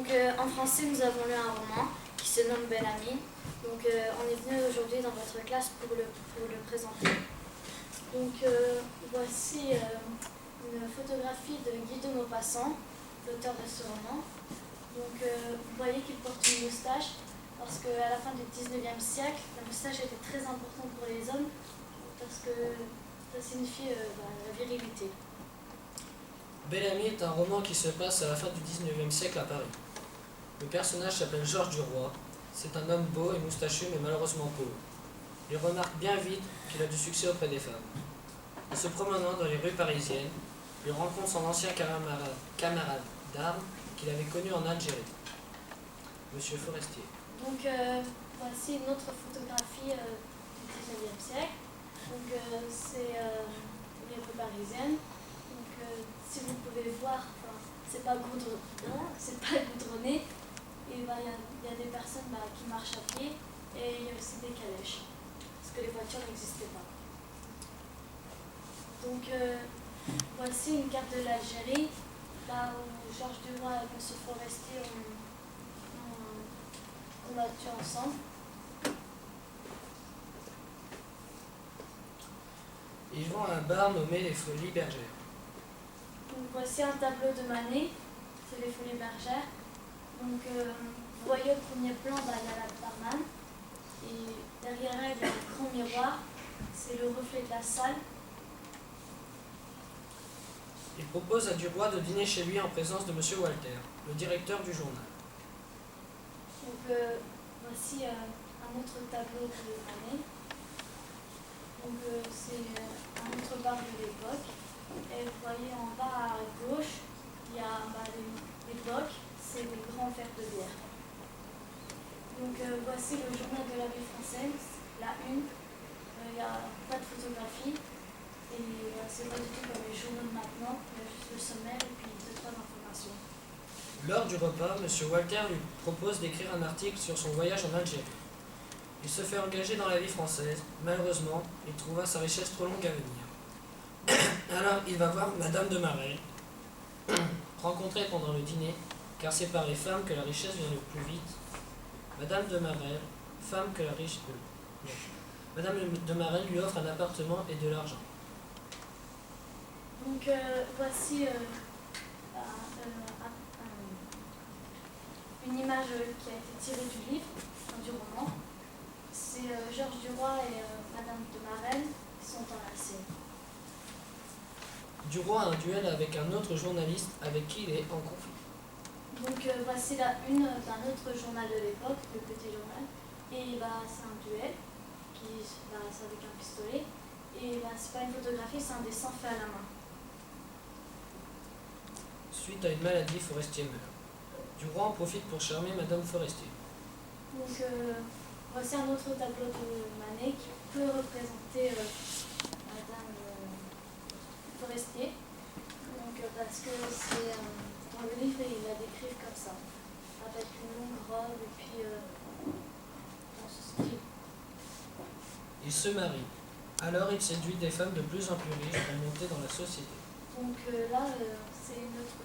Donc en français, nous avons lu un roman qui se nomme Bel Ami. Donc on est venu aujourd'hui dans votre classe pour le présenter. Donc voici une photographie de Guy de Maupassant, l'auteur de ce roman. Donc vous voyez qu'il porte une moustache parce qu'à la fin du 19e siècle, la moustache était très importante pour les hommes parce que ça signifie la virilité. Bel Ami est un roman qui se passe à la fin du 19e siècle à Paris. Le personnage s'appelle Georges Duroy. C'est un homme beau et moustachu mais malheureusement pauvre. Il remarque bien vite qu'il a du succès auprès des femmes. En se promenant dans les rues parisiennes, il rencontre son ancien camarade d'armes qu'il avait connu en Algérie, Monsieur Forestier. Donc voici une autre photographie du 19e siècle. Donc c'est les rues parisiennes. Donc si vous pouvez voir, c'est pas goudronné. Et il y a des personnes qui marchent à pied et il y a aussi des calèches parce que les voitures n'existaient pas. Donc voici une carte de l'Algérie, là où Georges Duroy et M. Forestier ont combattu ensemble. Ils vont à un bar nommé les Folies Bergères. Donc voici un tableau de Manet, c'est les Folies Bergères. Donc vous voyez au premier plan, il y a la barman et derrière elle il y a un grand miroir, c'est le reflet de la salle. Il propose à Duroy de dîner chez lui en présence de M. Walter, le directeur du journal. Donc voici un autre tableau de Manet. Donc c'est un autre bar de l'époque. Et vous voyez en bas à gauche, il y a les bocs, c'est des grands verres de bière. Donc voici le journal de la vie française, la une. Il n'y a pas de photographie. Et c'est pas du tout comme les journaux de maintenant, il y a juste le sommaire et puis 2-3 informations. Lors du repas, M. Walter lui propose d'écrire un article sur son voyage en Algérie. Il se fait engager dans la vie française. Malheureusement, il trouva sa richesse trop longue à venir. Alors il va voir Madame de Marelle, rencontrée pendant le dîner, car c'est par les femmes que la richesse vient le plus vite. Madame de Marelle, femme que la richesse... Madame de Marelle lui offre un appartement et de l'argent. Donc voici une image qui a été tirée du livre, du roman. C'est Georges Duroy et Madame de Marelle qui sont enlacés. Duroy a un duel avec un autre journaliste avec qui il est en conflit. Donc voici la une d'un autre journal de l'époque, le Petit Journal. Et c'est un duel, c'est avec un pistolet. Et c'est pas une photographie, c'est un dessin fait à la main. Suite à une maladie, Forestier meurt. Duroy en profite pour charmer Madame Forestier. Donc voici un autre tableau de Manet qui peut représenter Madame Forestier. Donc parce que c'est dans le livre il la décrit comme ça, avec une longue robe et puis dans ce style. Il se marie. Alors il séduit des femmes de plus en plus riches pour monter dans la société. Donc là c'est une autre